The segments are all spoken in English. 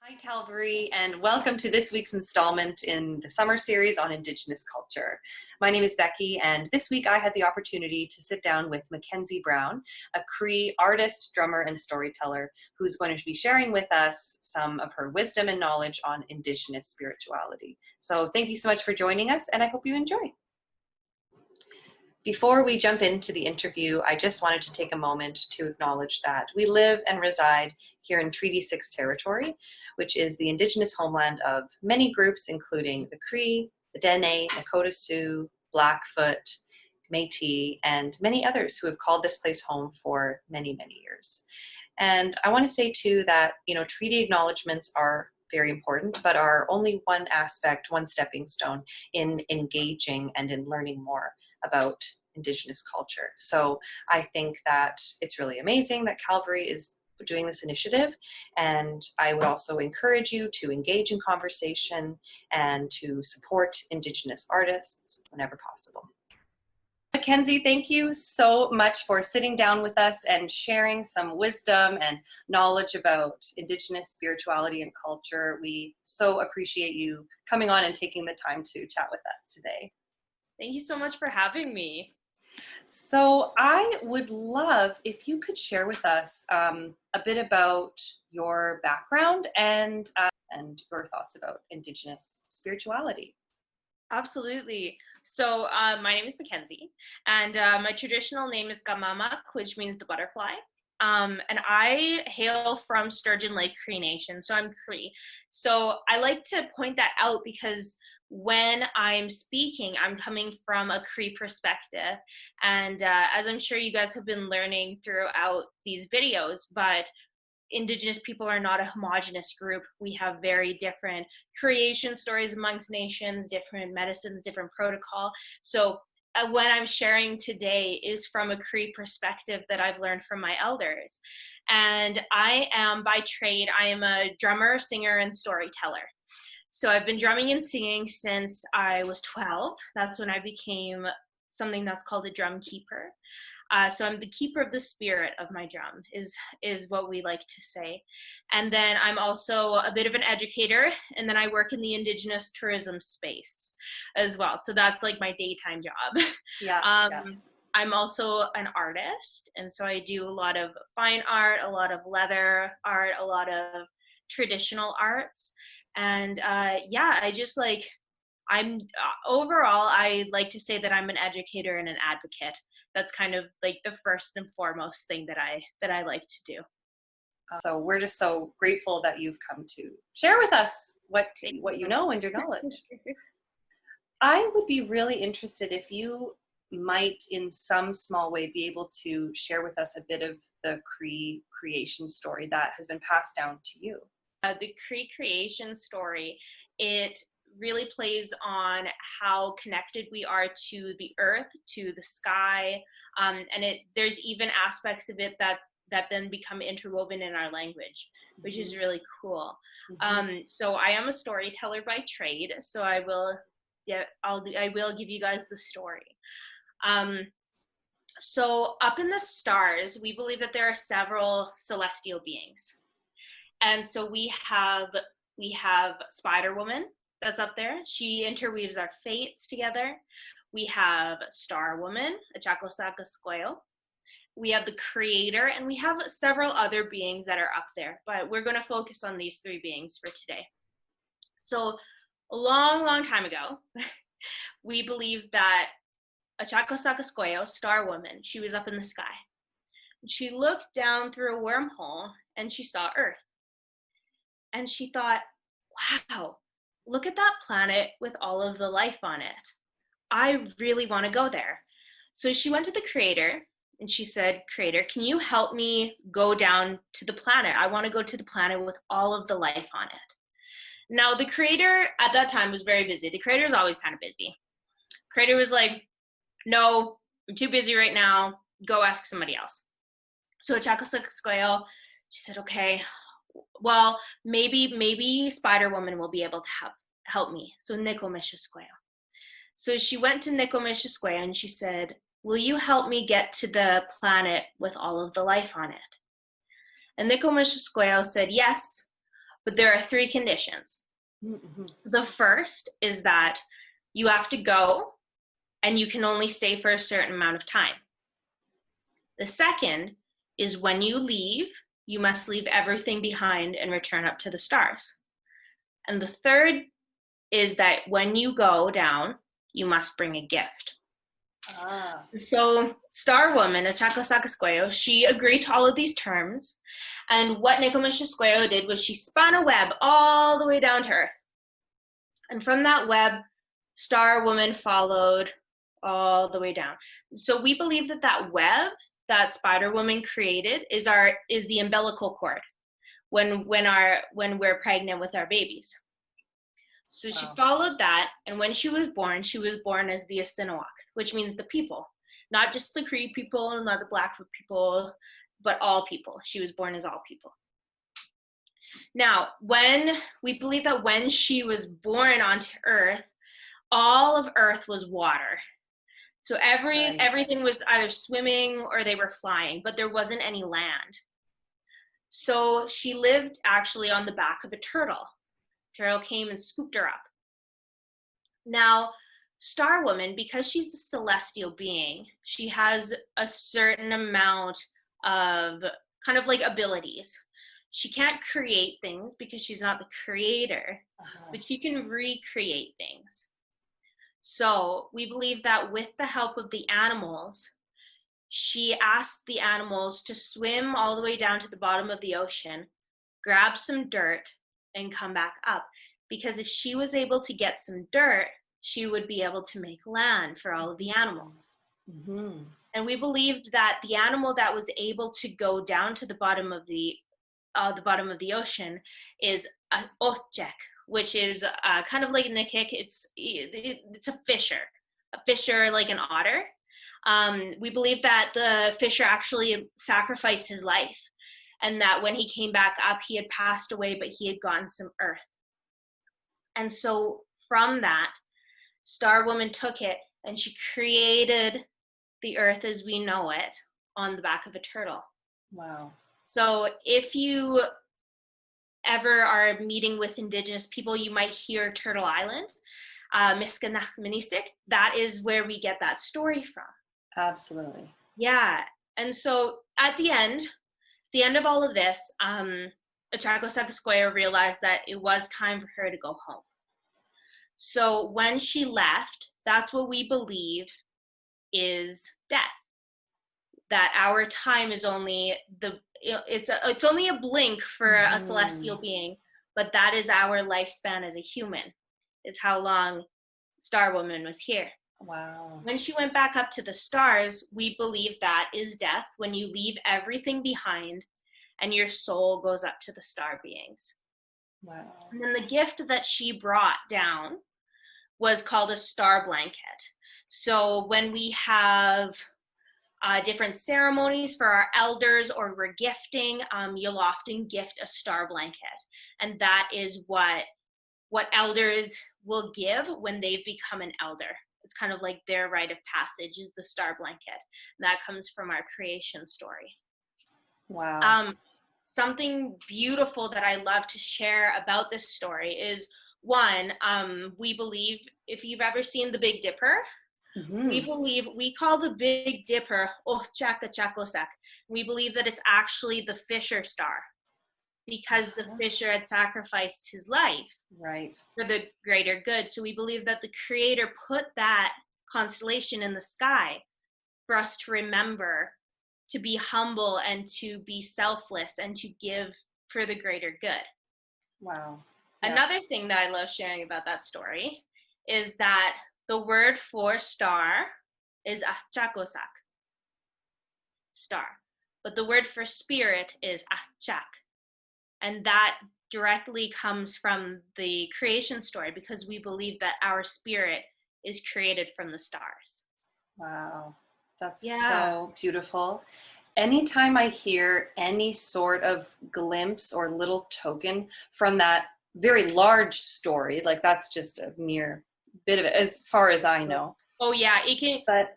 Hi, Calvary, and welcome to this week's installment in the summer series on Indigenous culture. My name is Becky, and this week I had the opportunity to sit down with Mackenzie Brown, a Cree artist, drummer, and storyteller who's going to be sharing with us some of her wisdom and knowledge on Indigenous spirituality. So thank you so much for joining us, and I hope you enjoy. Before we jump into the interview, I just wanted to take a moment to acknowledge that we live and reside here in Treaty 6 territory, which is the Indigenous homeland of many groups, including the Cree, the Dene, Nakota Sioux, Blackfoot, Métis, and many others who have called this place home for many, many years. And I want to say too that, treaty acknowledgements are very important, but are only one aspect, one stepping stone in engaging and in learning more about Indigenous culture. So I think that it's really amazing that Calvary is doing this initiative, and I would also encourage you to engage in conversation and to support Indigenous artists whenever possible. Mackenzie, thank you so much for sitting down with us and sharing some wisdom and knowledge about Indigenous spirituality and culture. We so appreciate you coming on and taking the time to chat with us today. Thank you so much for having me. So I would love if you could share with us a bit about your background and your thoughts about Indigenous spirituality. Absolutely. So my name is Mackenzie, and my traditional name is Gamamak, which means the butterfly. And I hail from Sturgeon Lake Cree Nation, so I'm Cree. So I like to point that out because when I'm speaking, I'm coming from a Cree perspective. And as I'm sure you guys have been learning throughout these videos, but Indigenous people are not a homogenous group. We have very different creation stories amongst nations, different medicines, different protocol. So what I'm sharing today is from a Cree perspective that I've learned from my elders. And I am, by trade, I am a drummer, singer, and storyteller. So I've been drumming and singing since I was 12. That's when I became something that's called a drum keeper. So I'm the keeper of the spirit of my drum, is what we like to say. And then I'm also a bit of an educator, and then I work in the Indigenous tourism space as well. So that's like my daytime job. Yeah. I'm also an artist, and so I do a lot of fine art, a lot of leather art, a lot of traditional arts. And I just overall, I like to say that I'm an educator and an advocate. That's kind of like the first and foremost thing that I like to do. So we're just so grateful that you've come to share with us what you know and your knowledge. I would be really interested if you might in some small way be able to share with us a bit of the Cree creation story that has been passed down to you. The Cree creation story, it really plays on how connected we are to the earth, to the sky, and there's even aspects of it that then become interwoven in our language, which is really cool. So I am a storyteller by trade, so I will give you guys the story. So up in the stars, we believe that there are several celestial beings. And so we have Spider Woman that's up there. She interweaves our fates together. We have Star Woman, Achakosakasqueo. We have the Creator, and we have several other beings that are up there, but we're going to focus on these three beings for today. So a long, long time ago, we believed that Achakosakasqueo, Star Woman, she was up in the sky. She looked down through a wormhole and she saw Earth. And she thought, wow, look at that planet with all of the life on it. I really want to go there. So she went to the Creator and she said, Creator, can you help me go down to the planet? I want to go to the planet with all of the life on it. Now, the Creator at that time was very busy. The Creator is always kind of busy. Creator was like, no, I'm too busy right now. Go ask somebody else. So Achakosakasqueo, she said, okay, well, maybe Spider Woman will be able to help me. So Nikomishasqueo. So she went to Nikomishasqueo and she said, will you help me get to the planet with all of the life on it? And Nikomishasqueo said, yes, but there are 3 conditions. Mm-hmm. The first is that you have to go and you can only stay for a certain amount of time. The second is when you leave, you must leave everything behind and return up to the stars. And the third is that when you go down, you must bring a gift. So Star Woman, Achakosakasqueo, she agreed to all of these terms. And what Nekomishasqueo did was she spun a web all the way down to Earth. And from that web, Star Woman followed all the way down. So we believe that that web that Spider Woman created is the umbilical cord when we're pregnant with our babies. So she followed that, and when she was born as the Asinowak, which means the people, not just the Cree people, not the Blackfoot people, but all people. She was born as all people. Now, when we believe that when she was born onto Earth, all of Earth was water. So everything was either swimming or they were flying, but there wasn't any land. So she lived actually on the back of a turtle. Turtle came and scooped her up. Now, Star Woman, because she's a celestial being, she has a certain amount of kind of like abilities. She can't create things because she's not the creator, but she can recreate things. So we believe that with the help of the animals, she asked the animals to swim all the way down to the bottom of the ocean, grab some dirt, and come back up. Because if she was able to get some dirt, she would be able to make land for all of the animals. Mm-hmm. And we believed that the animal that was able to go down to the bottom of the ocean is a ochek, which is kind of like Nikik. It's a fisher like an otter. We believe that the fisher actually sacrificed his life, and that when he came back up, he had passed away, but he had gotten some earth. And so from that, Star Woman took it and she created the earth as we know it on the back of a turtle. Wow. So if you ever are meeting with Indigenous people, you might hear Turtle Island, Miskanachmanistic. That is where we get that story from. Absolutely. Yeah. And so at the end of all of this, Achakosakasqueo realized that it was time for her to go home. So when she left, that's what we believe is death. That our time is only it's only a blink for a celestial being, but that is our lifespan as a human, is how long Star Woman was here. Wow. When she went back up to the stars, we believe that is death, when you leave everything behind and your soul goes up to the star beings. Wow. And then the gift that she brought down was called a star blanket. So when we have different ceremonies for our elders or we're gifting, you'll often gift a star blanket. And that is what elders will give when they've become an elder. It's kind of like their rite of passage is the star blanket. And that comes from our creation story. Wow. Something beautiful that I love to share about this story is, one, we believe, if you've ever seen the Big Dipper, we call the Big Dipper Ochakachakosak. We believe that it's actually the Fisher star, because the Fisher had sacrificed his life for the greater good. So we believe that the Creator put that constellation in the sky for us to remember, to be humble and to be selfless and to give for the greater good. Wow. Yeah. Another thing that I love sharing about that story is that the word for star is achakosak, star. But the word for spirit is achak. And that directly comes from the creation story, because we believe that our spirit is created from the stars. Wow. That's so beautiful. Anytime I hear any sort of glimpse or little token from that very large story, like that's just a mere bit of it, as far as I know. Oh yeah, it can. But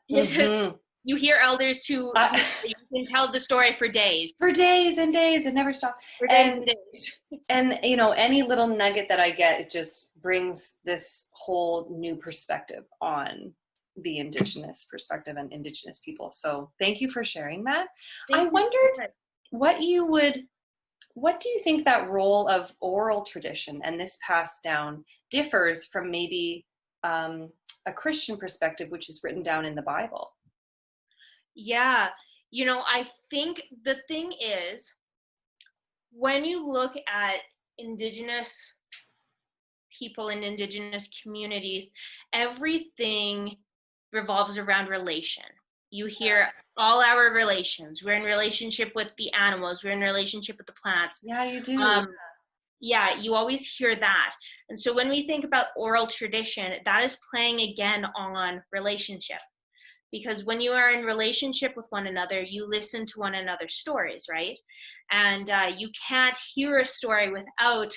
you hear elders who you can tell the story for days. For days and days, it never stops. For days and days. And, you know, any little nugget that I get, it just brings this whole new perspective on the Indigenous perspective and Indigenous people. So thank you for sharing that. I wondered what do you think that role of oral tradition and this passed down differs from maybe a Christian perspective, which is written down in the Bible? Yeah, you know, I think the thing is, when you look at Indigenous people and Indigenous communities, everything revolves around relation. You hear all our relations. We're in relationship with the animals. We're in relationship with the plants. Yeah, you do. Yeah, you always hear that. And so when we think about oral tradition, that is playing again on relationship. Because when you are in relationship with one another, you listen to one another's stories, right? And you can't hear a story without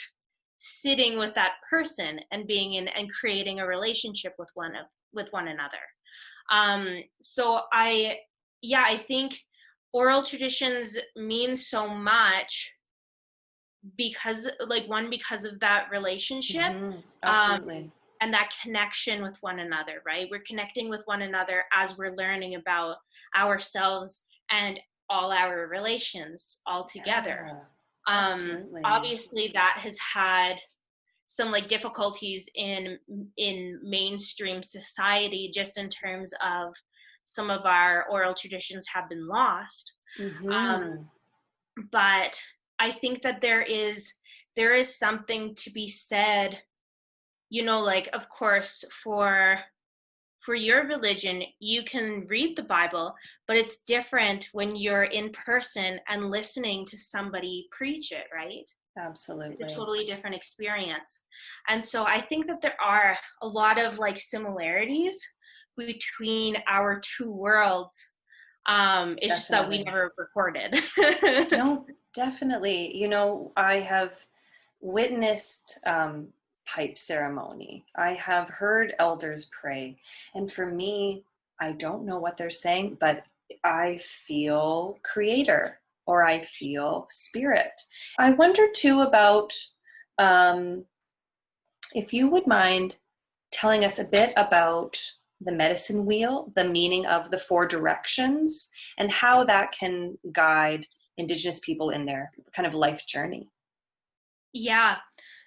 sitting with that person and being in and creating a relationship with one another. So I think oral traditions mean so much because of that relationship. Absolutely. And that connection with one another, right? We're connecting with one another as we're learning about ourselves and all our relations all together. Obviously that has had some like difficulties in mainstream society, just in terms of some of our oral traditions have been lost. But I think that there is something to be said, you know, like, of course, for your religion, you can read the Bible, but it's different when you're in person and listening to somebody preach it, right? Absolutely. It's a totally different experience. And so I think that there are a lot of like similarities between our two worlds. It's just that we never recorded. No, definitely. You know, I have witnessed pipe ceremony. I have heard elders pray. And for me, I don't know what they're saying, but I feel creator or I feel spirit. I wonder too about if you would mind telling us a bit about the medicine wheel, the meaning of the 4 directions, and how that can guide Indigenous people in their kind of life journey. Yeah,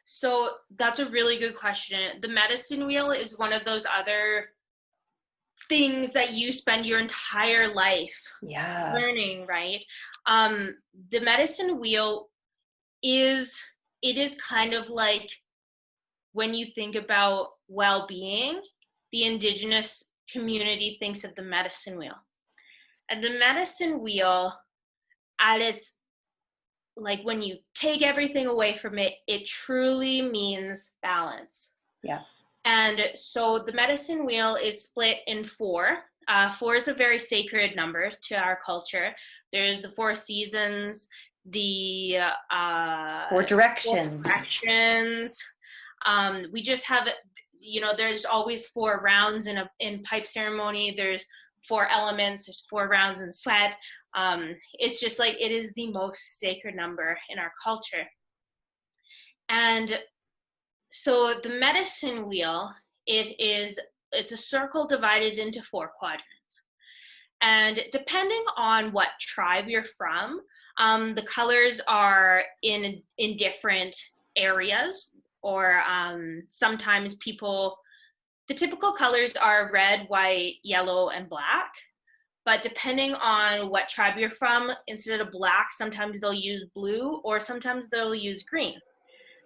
so that's a really good question. The medicine wheel is one of those other things that you spend your entire life learning, right? The medicine wheel is kind of like, when you think about well-being, the Indigenous community thinks of the medicine wheel. And the medicine wheel, at its, like, when you take everything away from it, it truly means balance. Yeah. And so the medicine wheel is split in 4. 4 is a very sacred number to our culture. There's the 4 seasons, the 4 directions. 4 directions. We just have, you know, there's always 4 rounds in pipe ceremony. There's 4 elements. There's 4 rounds in sweat. It's just like, it is the most sacred number in our culture. And so the medicine wheel, it's a circle divided into 4 quadrants. And depending on what tribe you're from, the colors are in different areas, or sometimes the typical colors are red, white, yellow, and black. But depending on what tribe you're from, instead of black, sometimes they'll use blue, or sometimes they'll use green.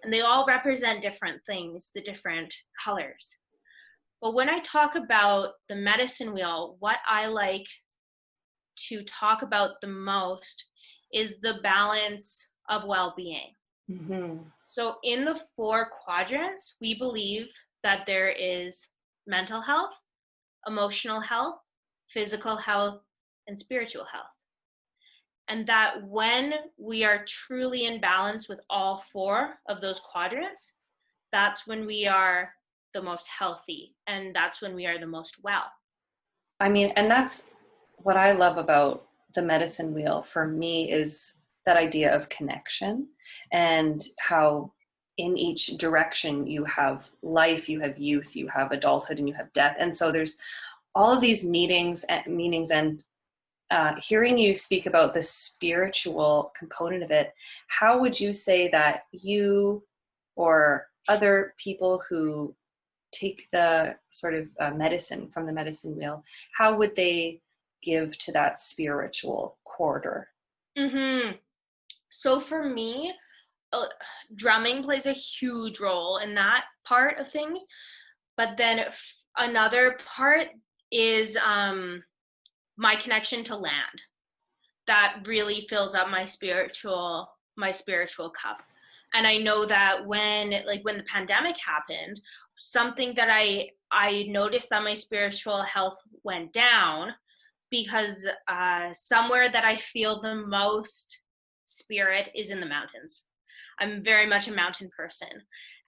And they all represent different things, the different colors. But when I talk about the medicine wheel, what I like to talk about the most is the balance of well-being. So in the 4 quadrants, we believe that there is mental health, emotional health, physical health, and spiritual health. And that when we are truly in balance with all 4 of those quadrants, that's when we are the most healthy, and that's when we are the most well. I mean, and that's what I love about the medicine wheel for me is that idea of connection, and how in each direction you have life, you have youth, you have adulthood, and you have death. And so there's all of these meanings, and hearing you speak about the spiritual component of it, how would you say that you or other people who take the sort of medicine from the medicine wheel, how would they give to that spiritual quarter? Mm-hmm. So for me, drumming plays a huge role in that part of things. But then another part is my connection to land. That really fills up my spiritual cup. And I know that when the pandemic happened, something that I noticed that my spiritual health went down, because somewhere that I feel the most spirit is in the mountains. I'm very much a mountain person.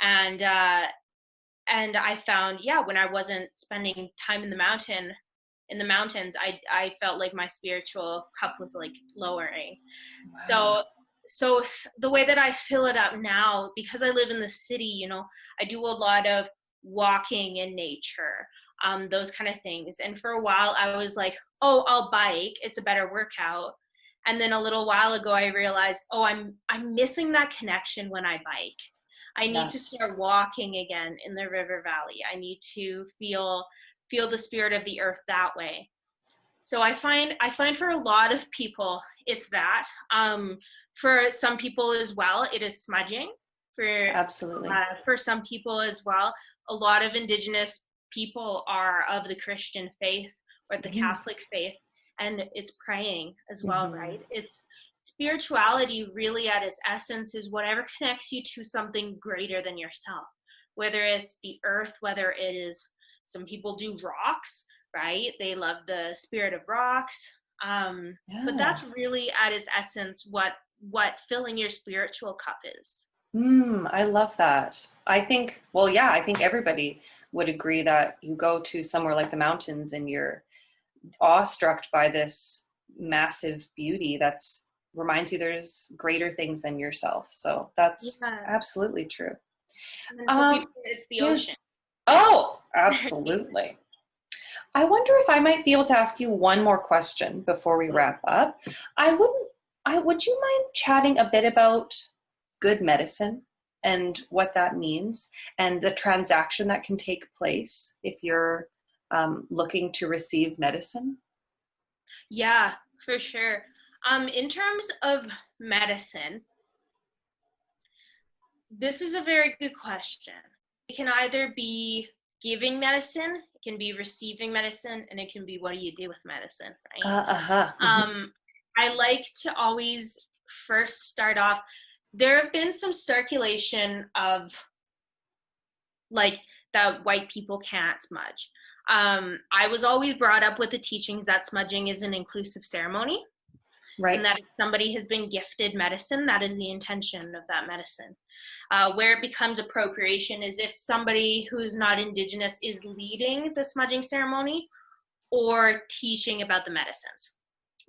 And I found, yeah, when I wasn't spending time in the mountains, I felt like my spiritual cup was like lowering. Wow. So the way that I fill it up now, because I live in the city, I do a lot of walking in nature, those kind of things. And for a while I was like, oh, I'll bike, it's a better workout. And then a little while ago I realized, oh, I'm missing that connection when I bike. I need to Yes. start walking again in the river valley. I need to feel the spirit of the earth that way. So I find for a lot of people it's that. For some people as well, it is smudging. Absolutely. For some people as well, a lot of Indigenous people are of the Christian faith or the Mm-hmm. Catholic faith, and it's praying as well, Mm-hmm. right? It's spirituality really at its essence is whatever connects you to something greater than yourself, whether it's the earth, whether it is, some people do rocks, right? They love the spirit of rocks. But Yeah. that's really at its essence what filling your spiritual cup is. I love that. I think, well, yeah, I think everybody would agree that you go to somewhere like the mountains and you're awestruck by this massive beauty that's reminds you there's greater things than yourself. So that's Yeah. absolutely true. And for Um, people, it's the yeah. ocean. Oh, absolutely. I wonder if I might be able to ask you one more question before we wrap up. I wouldn't, would you mind chatting a bit about good medicine and what that means, and the transaction that can take place if you're looking to receive medicine? Yeah, for sure. In terms of medicine, this is a very good question. It can either be giving medicine, it can be receiving medicine, and it can be what do you do with medicine, right? Uh-huh. Mm-hmm. I like to always first start off. There have been some circulation of like that white people can't smudge. I was always brought up with the teachings that smudging is an inclusive ceremony, and Right. that if somebody has been gifted medicine, that is the intention of that medicine. Where it becomes appropriation is if somebody who's not Indigenous is leading the smudging ceremony or teaching about the medicines.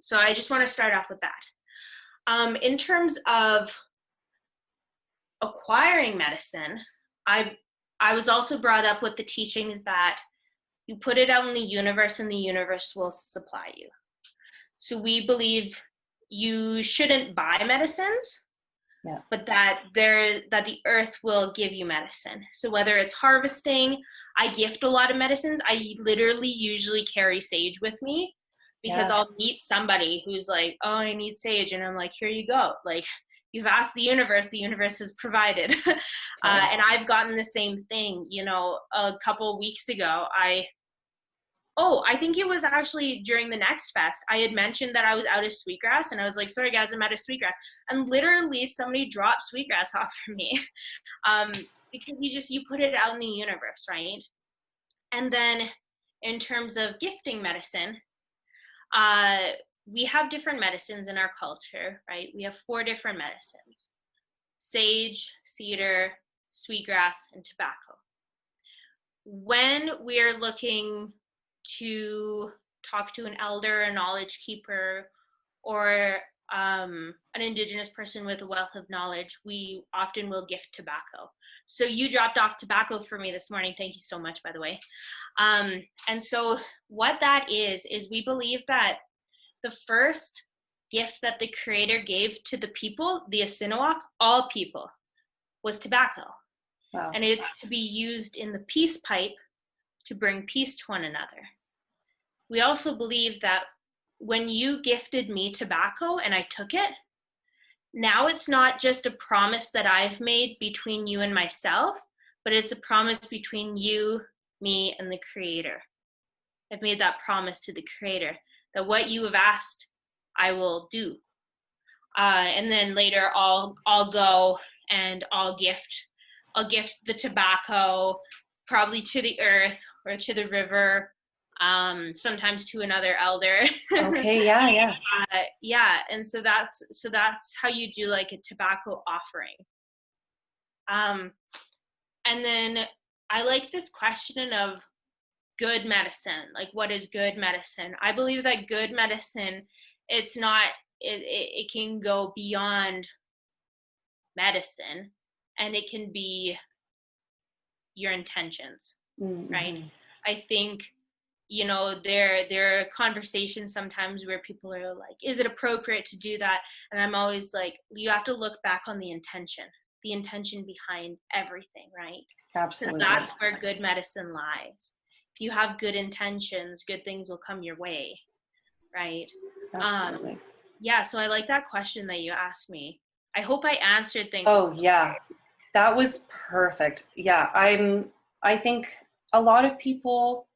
So I just want to start off with that. In terms of acquiring medicine, I was also brought up with the teachings that you put it out in the universe and the universe will supply you. So we believe you shouldn't buy medicines, Yeah. but that the earth will give you medicine. So whether it's harvesting, I gift a lot of medicines. I literally usually carry sage with me, because Yeah. I'll meet somebody who's like, oh, I need sage, and I'm like, here you go. Like, you've asked the universe has provided. Right. And I've gotten the same thing. A couple weeks ago, I think it was actually during the Next Fest. I had mentioned that I was out of sweetgrass, and I was like, sorry guys, I'm out of sweetgrass. And literally somebody dropped sweetgrass off for me. Because you put it out in the universe, right? And then in terms of gifting medicine, we have different medicines in our culture, right? We have 4 different medicines: sage, cedar, sweetgrass, and tobacco. When we're looking to talk to an elder, a knowledge keeper, or an Indigenous person with a wealth of knowledge, we often will gift tobacco. So you dropped off tobacco for me this morning. Thank you so much, by the way. And so what that is we believe that the first gift that the Creator gave to the people, the Asinowak, all people, was tobacco. Wow. And it's to be used in the peace pipe to bring peace to one another. We also believe that when you gifted me tobacco and I took it, now it's not just a promise that I've made between you and myself, but it's a promise between you, me, and the Creator. I've made that promise to the Creator that what you have asked, I will do. And then later I'll go and I'll gift the tobacco, probably to the earth or to the river, sometimes to another elder. Okay, yeah. Yeah, and so that's how you do like a tobacco offering. And then I like this question of good medicine. Like, what is good medicine? I believe that good medicine, it can go beyond medicine, and it can be your intentions, right? I think, there are conversations sometimes where people are like, is it appropriate to do that? And I'm always like, you have to look back on the intention behind everything, right? Absolutely. So that's where good medicine lies. If you have good intentions, good things will come your way, right? Absolutely. Yeah, so I like that question that you asked me. I hope I answered things. Oh, yeah. That was perfect. Yeah, I think a lot of people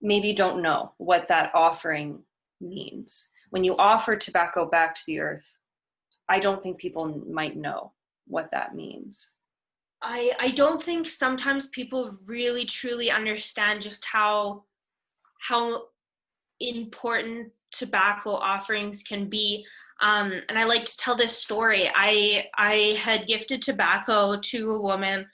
maybe don't know what that offering means. When you offer tobacco back to the earth, I don't think people might know what that means. I don't think sometimes people really truly understand just how important tobacco offerings can be. And I like to tell this story. I had gifted tobacco to a woman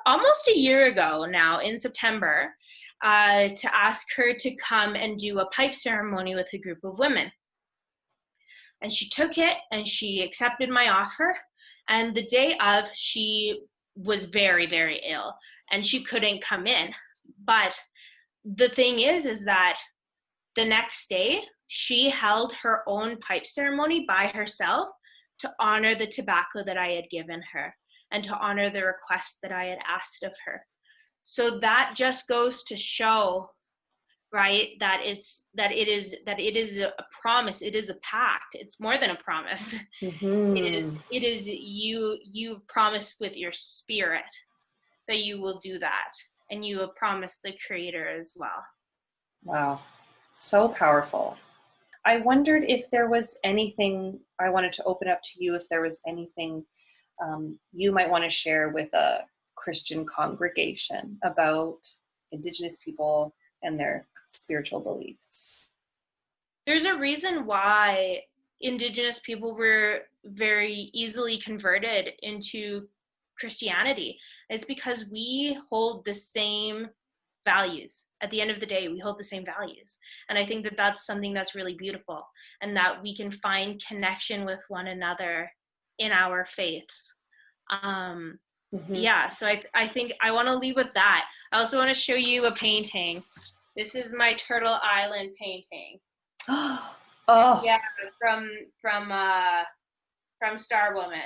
almost a year ago now, in September, to ask her to come and do a pipe ceremony with a group of women. And she took it and she accepted my offer. And the day of, she was very, very ill and she couldn't come in. But the thing is that the next day, she held her own pipe ceremony by herself to honor the tobacco that I had given her and to honor the request that I had asked of her. So that just goes to show, right, that it is a promise. It is a pact. It's more than a promise. It is you promised with your spirit that you will do that, and you have promised the Creator as well. Wow. So powerful. I wondered if there was anything, I wanted to open up to you, if there was anything you might want to share with a Christian congregation about Indigenous people and their spiritual beliefs. There's a reason why Indigenous people were very easily converted into Christianity. It's because we hold the same values. At the end of the day, we hold the same values. And I think that that's something that's really beautiful, and that we can find connection with one another in our faiths. Yeah, so I think I want to leave with that. I also want to show you a painting. This is my Turtle Island painting. Oh. Yeah, from Star Woman.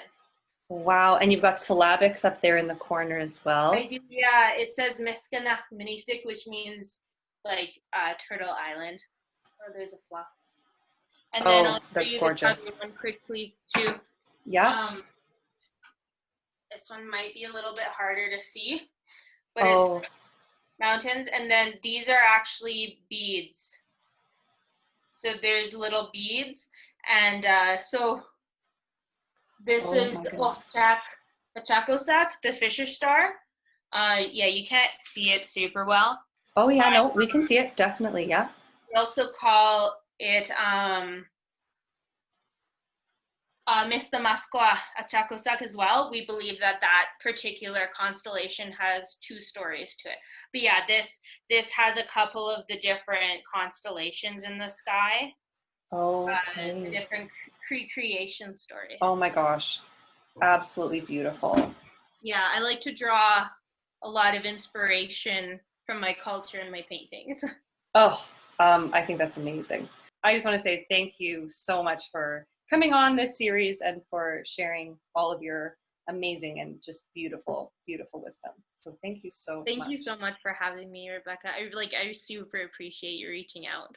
Wow, and you've got syllabics up there in the corner as well. I do, yeah. It says Miskanach Ministik, which means like Turtle Island. Oh, there's a fluff. And then I'll that's show you gorgeous. the one quickly too. Yeah. This one might be a little bit harder to see, but it's mountains, and then these are actually beads. So there's little beads, and so this is the Ochakosak, the Fisher Star. Yeah, you can't see it super well. Oh yeah, no, we can see it, definitely, yeah. We also call it Miss the Masqua at Chacosac as well. We believe that that particular constellation has 2 stories to it. But yeah, this has a couple of the different constellations in the sky. Okay. The different creation stories. Oh my gosh. Absolutely beautiful. Yeah, I like to draw a lot of inspiration from my culture and my paintings. Oh, I think that's amazing. I just want to say thank you so much for coming on this series and for sharing all of your amazing and just beautiful, beautiful wisdom. So thank you so much. Thank you so much for having me, Rebecca. I super appreciate you reaching out.